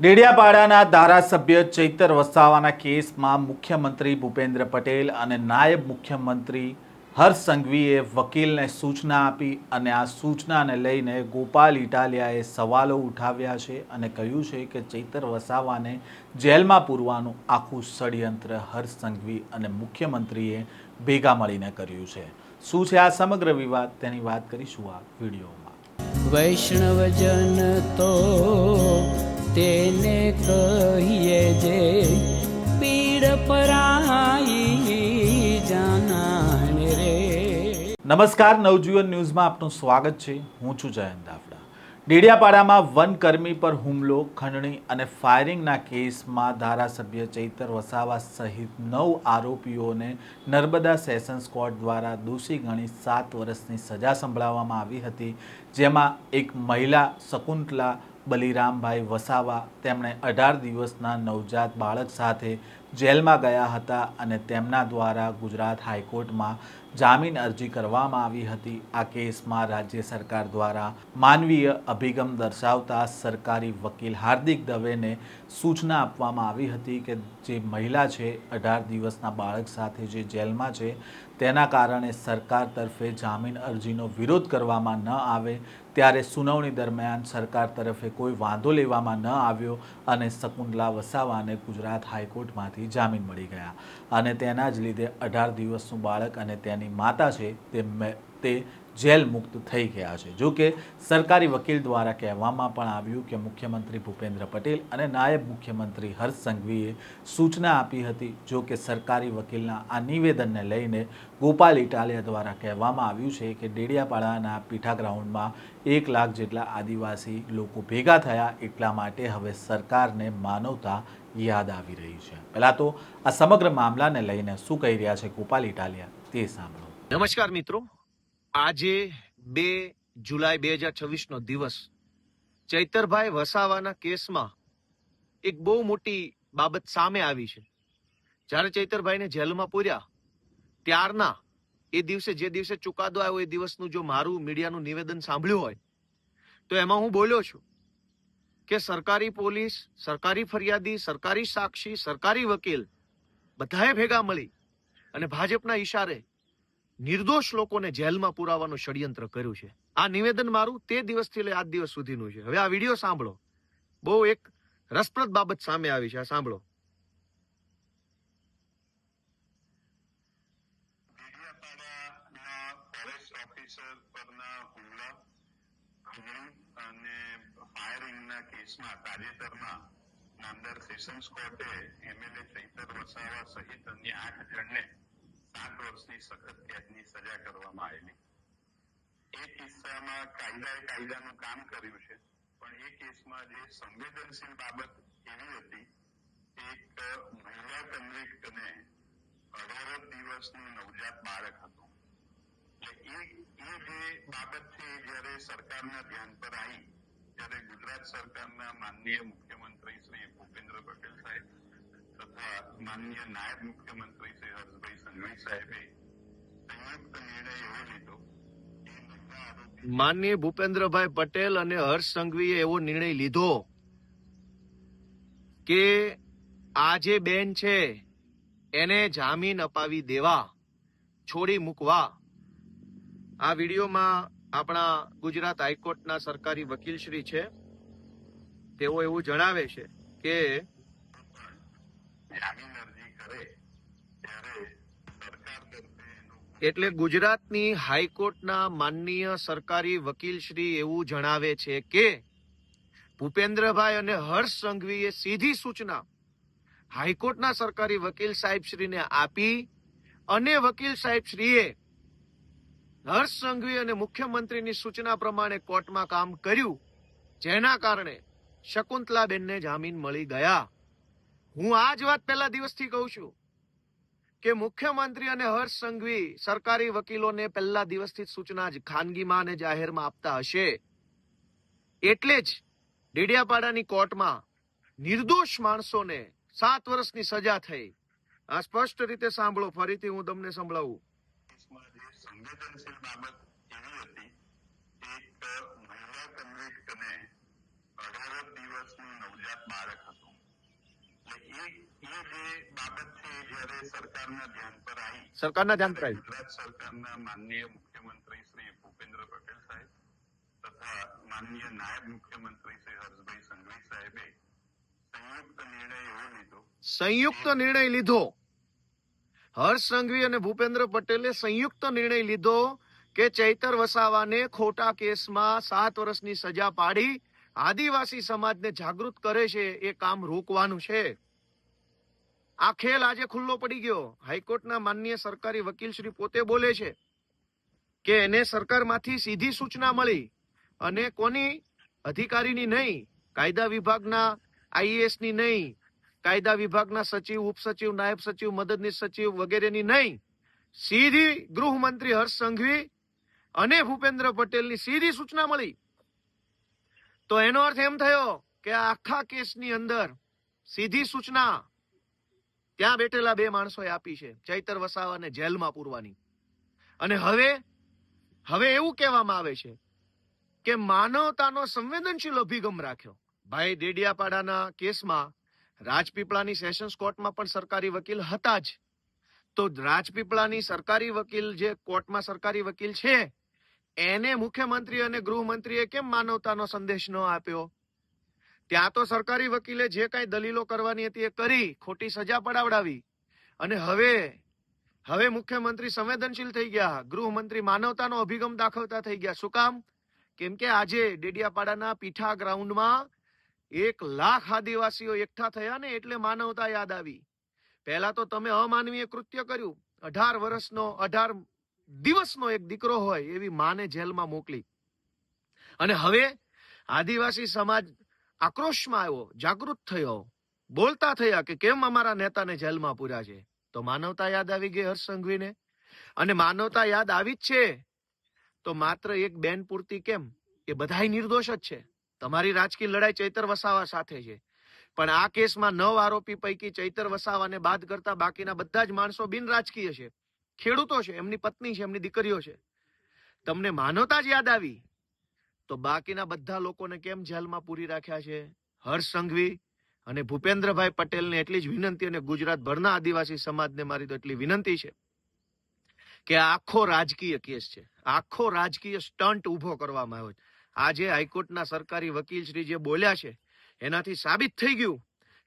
ડેડિયાપાડાના ધારાસભ્ય ચૈતર વસાવાના કેસમાં મુખ્યમંત્રી ભૂપેન્દ્ર પટેલ અને નાયબ મુખ્યમંત્રી હર્ષ સંઘવીએ વકીલને સૂચના આપી અને આ સૂચનાને લઈને ગોપાલ ઇટાલિયાએ સવાલો ઉઠાવ્યા છે અને કહ્યું છે કે ચૈતર વસાવાને જેલમાં પૂરવાનું આખું ષડયંત્ર હર્ષ સંઘવી અને મુખ્યમંત્રીએ ભેગા મળીને કર્યું છે। શું છે આ સમગ્ર વિવાદ તેની વાત કરીશું આ વિડીયોમાં। વૈષ્ણવજન તો તેને કહીએ જે પીડ પરાઈ જાનાને રે। નમસ્કાર, નવજીવન ન્યૂઝમાં આપનું સ્વાગત છે। હું છું જયંત દાફડા। ડેડિયાપાડામાં વનકર્મી પર હુમલો, ખંડણી અને ફાયરિંગના કેસમાં ધારાસભ્ય ચૈતર વસાવા સહિત 9 આરોપીઓને નર્મદા સેશન્સ કોર્ટ દ્વારા દોષી ગણી 7 વર્ષની સજા સંભળાવવામાં આવી હતી, જેમાં એક મહિલા શકુંતલા બલિરામભાઈ વસાવા તેમણે 18 દિવસના નવજાત બાળક સાથે જેલમાં ગયા હતા અને તેમના દ્વારા ગુજરાત હાઈકોર્ટમાં જામીન અરજી કરવામાં આવી હતી। આ કેસમાં રાજ્ય સરકાર દ્વારા માનવીય અભિગમ દર્શાવતા સરકારી વકીલ હાર્દિક દવેને સૂચના આપવામાં આવી હતી કે જે મહિલા છે 18 દિવસના બાળક સાથે જે જેલમાં છે તેના કારણે સરકાર તરફે જામીન અરજીનો વિરોધ કરવામાં ન આવે, ત્યારે સુનાવણી દરમિયાન સરકાર તરફે કોઈ વાંધો લેવામાં ન આવ્યો અને શકુંતલા વસાવાને ગુજરાત હાઈકોર્ટમાંથી જામીન મળી ગયા અને તેના જ લીધે 18 દિવસનું બાળક અને તેની માતા છે તે જેલ મુક્ત થઈ ગયા છે। જો કે સરકારી વકીલ દ્વારા કહેવામાં પણ આવ્યું કે મુખ્યમંત્રી ભૂપેન્દ્ર પટેલ અને નાયબ મુખ્યમંત્રી હર્ષ સંઘવીએ સૂચના આપી હતી। જો કે સરકારી વકીલના આ નિવેદનને લઈને ગોપાલ ઇટાલિયા દ્વારા કહેવામાં આવ્યું છે કે ડેડિયાપાડાના પીઠા ગ્રાઉન્ડમાં 1 લાખ જેટલા આદિવાસી લોકો ભેગા થયા, એટલા માટે હવે સરકારને માનવતા યાદ આવી રહી છે। પહેલા તો આ સમગ્ર મામલાને લઈને શું કહી રહ્યા છે ગોપાલ ઇટાલિયા તે સાંભળો। નમસ્કાર મિત્રો, આજે 2 જુલાઈ 2026 નો દિવસ ચૈતરભાઈ વસાવાના કેસમાં એક બહુ મોટી બાબત સામે આવી છે। જ્યારે ચૈતરભાઈને જેલમાં પૂર્યા ત્યારના એ દિવસે, જે દિવસે ચુકાદો આવ્યો એ દિવસનું જો મારું મીડિયાનું નિવેદન સાંભળ્યું હોય તો એમાં હું બોલ્યો છું કે સરકારી પોલીસ, સરકારી ફરિયાદી, સરકારી સાક્ષી, સરકારી વકીલ બધાએ ભેગા મળી અને ભાજપના ઈશારે નિર્દોષ લોકોને જેલમાં પુરાવાનું ષડયંત્ર કર્યું છે। આ નિવેદન મારું તે દિવસથી લઈ આજ દિવસ સુધીનું છે। હવે આ વિડીયો સાંભળો, બહુ એક રસપ્રદ બાબત સામે આવી છે, આ સાંભળો। ફોરેસ્ટ ઓફિસર પરના હુમલા, ખંડણી અને ફાયરિંગના કેસમાં તાજેતરમાં નામદાર સેશન્સ કોર્ટે એમએલએ ચૈતર વસાવા સહિત અન્ય 8 જણને 7 વર્ષની સખત કેદની સજા કરવામાં આવેલી। એ કિસ્સામાં કાયદાનું કામ કર્યું છે, પણ એ કેસમાં જે સંવેદનશીલ બાબત એવી હતી, એક મહિલા કન્વિક્ટને 18 દિવસનું નવજાત બાળક હતું। એ જે બાબત છે જ્યારે સરકારના ધ્યાન પર આવી ત્યારે ગુજરાત સરકારના માનનીય મુખ્યમંત્રી શ્રી ભૂપેન્દ્ર પટેલ સાહેબ તથા માનનીય નાયબ મુખ્યમંત્રી શ્રી હર્ષભાઈ સંઘવી સાહેબે સંયુક્ત નિર્ણય એવો લીધો કે માનનીય ભૂપેન્દ્રભાઈ પટેલ અને હર્ષ સંઘવીએ એવો નિર્ણય લીધો કે આ જે બેન છે એને જામીન અપાવી દેવા, છોડી મૂકવા। આ વિડીયોમાં આપણા ગુજરાત હાઈકોર્ટના સરકારી વકીલ શ્રી છે, તેઓ એવું જણાવે છે કે જામીન અરજી કરે ત્યારે સરકાર તરફે એટલે ગુજરાતની હાઈકોર્ટના માનનીય સરકારી વકીલ શ્રી એવું જણાવે છે કે ભૂપેન્દ્રભાઈ અને હર્ષ સંઘવીએ સીધી સૂચના હાઈકોર્ટના સરકારી વકીલ સાહેબ શ્રીને આપી અને વકીલ સાહેબ શ્રીએ હર્ષ સંઘવી અને મુખ્યમંત્રીની સૂચના પ્રમાણે કોર્ટમાં કામ કર્યું, જેના કારણે શકુંતલાબેનને જામીન મળી ગયા। હું આ જ વાત પહેલા દિવસથી કહું છું કે મુખ્યમંત્રી અને હર્ષ સંઘવી સરકારી વકીલોને પહેલા દિવસથી સૂચના જ ખાનગીમાં અને જાહેરમાં આપતા હશે, એટલે જ ડેડિયાપાડાની કોર્ટમાં નિર્દોષ માણસોને 7 વર્ષની સજા થઈ। આ સ્પષ્ટ રીતે સાંભળો, ફરીથી હું તમને સંભળાવું। સંવેદનશીલ બાબત એવી હતી, એક મહિલા કન્વિક્ટને 18 દિવસનું નવજાત બાળક હતું. એટલે એ જે બાબત છે એ જ્યારે સરકારના ધ્યાન પર આવી, ગુજરાત સરકારના માનનીય મુખ્યમંત્રી શ્રી ભૂપેન્દ્ર પટેલ સાહેબ તથા માનનીય નાયબ મુખ્યમંત્રી શ્રી હર્ષભાઈ સંઘવી સાહેબે સંયુક્ત નિર્ણય લીધો. હર્ષ સંઘવી અને ભૂપેન્દ્ર પટેલે સંયુક્ત નિર્ણય લીધો કે ચૈતર વસાવાને ખોટા કેસમાં 7 વર્ષની સજા પાડી આદિવાસી સમાજને જાગૃત કરે છે એ કામ રોકવાનું છે. આ ખેલ આજે ખુલ્લો પડી ગયો. હાઈકોર્ટના માનનીય સરકારી વકીલ શ્રી પોતે બોલે છે કે એને સરકારમાંથી સીધી સૂચના મળી અને કોની અધિકારીની નહીં, કાયદા વિભાગના આઈએએસ ની નહીં, કાયદા વિભાગના સચિવ, ઉપસચિવ, નાયબ સચિવ, મદદનીશ સચિવ વગેરેની નહીં, સીધી ગૃહમંત્રી હર્ષ સંઘવી અને ભૂપેન્દ્ર પટેલની સીધી સૂચના મળી. તો એનો અર્થ એમ થયો કે આ આખા કેસની અંદર સીધી સૂચના ત્યાં બેઠેલા 2 માણસોએ આપી છે, ચૈતર વસાવાને જેલમાં પૂરવાની. અને હવે એવું કહેવામાં આવે છે કે માનવતાનો સંવેદનશીલ અભિગમ રાખ્યો. ભાઈ ડેડિયાપાડાના કેસમાં રાજપીપળાની સેશન્સ કોર્ટમાં પણ સરકારી વકીલ હતા જ. તો રાજપીપળાની સરકારી વકીલ જે કોર્ટમાં સરકારી વકીલ છે એને મુખ્યમંત્રી અને ગૃહમંત્રીએ કેમ માનવતાનો સંદેશ ન આપ્યો? ત્યાં તો સરકારી વકીલે જે કાંઈ દલીલો કરવાની હતી એ કરી, ખોટી સજા પડાવડાવી. અને હવે મુખ્યમંત્રી સંવેદનશીલ થઈ ગયા, ગૃહમંત્રી માનવતાનો અભિગમ દાખવતા થઈ ગયા. શું કામ? કેમ કે આજે ડેડિયાપાડાના પીઠા ગ્રાઉન્ડમાં 1 લાખ આદિવાસીઓ એકઠા થયા ને એટલે માનવતા યાદ આવી. પહેલા તો તમે અમાનવીય કૃત્ય કર્યું. 18 દિવસનો એક દીકરો હોય એવી માને જેલમાં મોકલી. અને હવે આદિવાસી સમાજ આક્રોશમાં આવ્યો, જાગૃત થયો, બોલતા થયા કે કેમ અમારા નેતાને જેલમાં પૂર્યા છે. તો માનવતા યાદ આવી ગઈ હર્ષ સંઘવીને. અને માનવતા યાદ આવી જ છે તો માત્ર એક બેન પૂરતી કેમ? એ બધાય નિર્દોષ જ છે. તમારી રાજકીય લડાઈ ચૈતર વસાવા સાથે છે, પણ આ કેસમાં 9 આરોપી પૈકી ચૈતર વસાવાને બાદ કરતા બાકીના બધા જ માણસો બિન રાજકીય છે, ખેડૂતો છે, એમની પત્ની છે, એમની દીકરીઓ છે. તમને માનવતા જ યાદ આવી તો બાકીના બધા લોકોને કેમ જેલમાં પૂરી રાખ્યા છે? હર્ષ સંઘવી અને ભૂપેન્દ્રભાઈ પટેલને એટલી જ વિનંતી, અને ગુજરાતભરના આદિવાસી સમાજને મારી તો એટલી વિનંતી છે કે આખો રાજકીય કેસ છે, આખો રાજકીય સ્ટન્ટ ઉભો કરવામાં આવ્યો છે. આજે હાઈકોર્ટના સરકારી વકીલ શ્રી જે બોલ્યા છે એનાથી સાબિત થઈ ગયું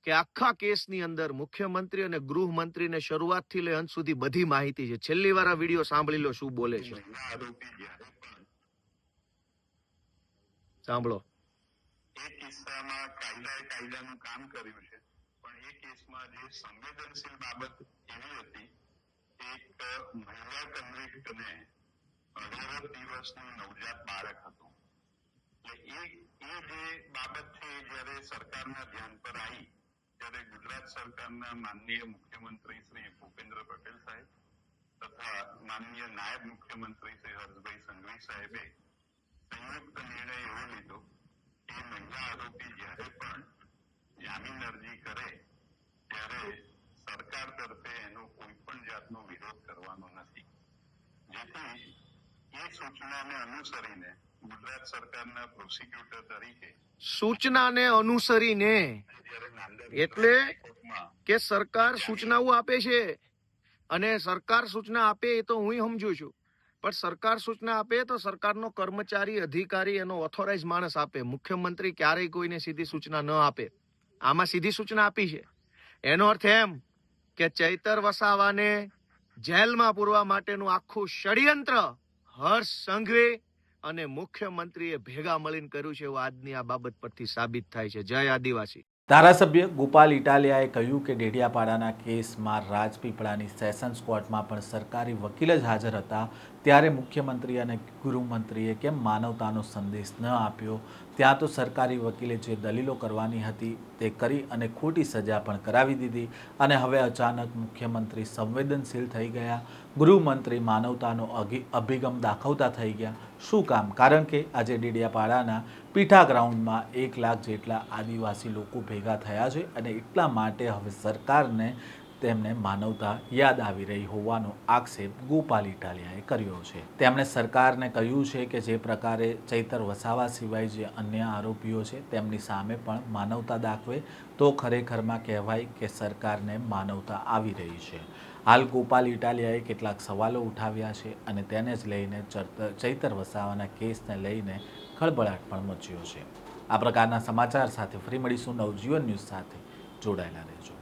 કે આખા કેસની અંદર મુખ્યમંત્રી અને ગૃહમંત્રીને શરૂઆતથી લઈ અંત સુધી બધી માહિતી છે. છેલ્લી વાર આ વિડીયો સાંભળી લો શું બોલે છે. સાંભળો. એ કિસ્સામાં કાયદાનું કામ કર્યું છે, પણ એ કેસમાં જે સંવેદનશીલ બાબત એવી હતી, એક મહિલા કન્વિક્ટને 18 દિવસનું નવજાત બાળક હતું. એટલે એ જે બાબત છે જ્યારે સરકારના ધ્યાન પર આવી ત્યારે ગુજરાત સરકારના માનનીય મુખ્યમંત્રી શ્રી ભૂપેન્દ્ર પટેલ સાહેબ તથા માનનીય નાયબ મુખ્યમંત્રી શ્રી હર્ષભાઈ સંઘવી સાહેબે સંયુક્ત નિર્ણય એવો લીધો કે મહિલા આરોપી જ્યારે પણ જામીન અરજી કરે ત્યારે સરકાર તરફે એનો કોઈ પણ જાતનો વિરોધ કરવાનો નથી. જેથી એ સૂચનાને અનુસરીને ગુજરાત સરકારના પ્રોસિક્યુટર તરીકે સૂચનાને અનુસરીને એટલે કે સરકાર સૂચનાઓ આપે છે, અને સરકાર સૂચના આપે એ તો હું સમજુ છું, પણ સરકાર સૂચના આપે તો સરકારનો કર્મચારી, અધિકારી, એનો ઓથોરાઇઝ માણસ આપે. મુખ્યમંત્રી ક્યારેય કોઈને સીધી સૂચના ન આપે. આમાં સીધી સૂચના આપી છે. એનો અર્થ એમ કે ચૈતર વસાવાને જેલમાં પૂરવા માટેનું આખું ષડયંત્ર હર્ષ સંઘવી અને મુખ્યમંત્રીએ ભેગા મળીને કર્યું છે એવું આજની આ બાબત પરથી સાબિત થાય છે. જય આદિવાસી. ધારાસભ્ય ગોપાલ ઇટાલિયાએ કહ્યું કે ડેડિયાપાડાના કેસમાં રાજપીપળાની સેશન્સ કોર્ટમાં પણ સરકારી વકીલ જ હાજર હતા, ત્યારે મુખ્યમંત્રી અને ગૃહમંત્રીએ કેમ માનવતાનો સંદેશ ન આપ્યો? ત્યાં તો સરકારી વકીલે જે દલીલો કરવાની હતી તે કરી અને ખોટી સજા પણ કરાવી દીધી, અને હવે અચાનક મુખ્યમંત્રી સંવેદનશીલ થઈ ગયા, ગૃહમંત્રી માનવતાનો અભિગમ દાખવતા થઈ ગયા. શું કામ? કારણ કે આજે ડેડિયાપાડાના પીઠા ગ્રાઉન્ડમાં 1 લાખ જેટલા આદિવાસી લોકો ભેગા થયા છે, અને એટલા માટે હવે સરકારને તેમને માનવતા યાદ આવી રહી હોવાનો આક્ષેપ ગોપાલ ઇટાલિયાએ કર્યો છે. તેમણે સરકારને કહ્યું છે કે જે પ્રકારે ચૈતર વસાવા સિવાય જે અન્ય આરોપીઓ છે તેમની સામે પણ માનવતા દાખવે તો ખરેખરમાં કહેવાય કે સરકારને માનવતા આવી રહી છે. હાલ ગોપાલ ઇટાલિયાએ કેટલાક સવાલો ઉઠાવ્યા છે અને તેને જ લઈને ચૈતર વસાવાના કેસને લઈને ખળભળાટ પણ મચ્યો છે. આ પ્રકારના સમાચાર સાથે ફરી મળીશું નવજીવન ન્યૂઝ સાથે જોડાયેલા રહેજો.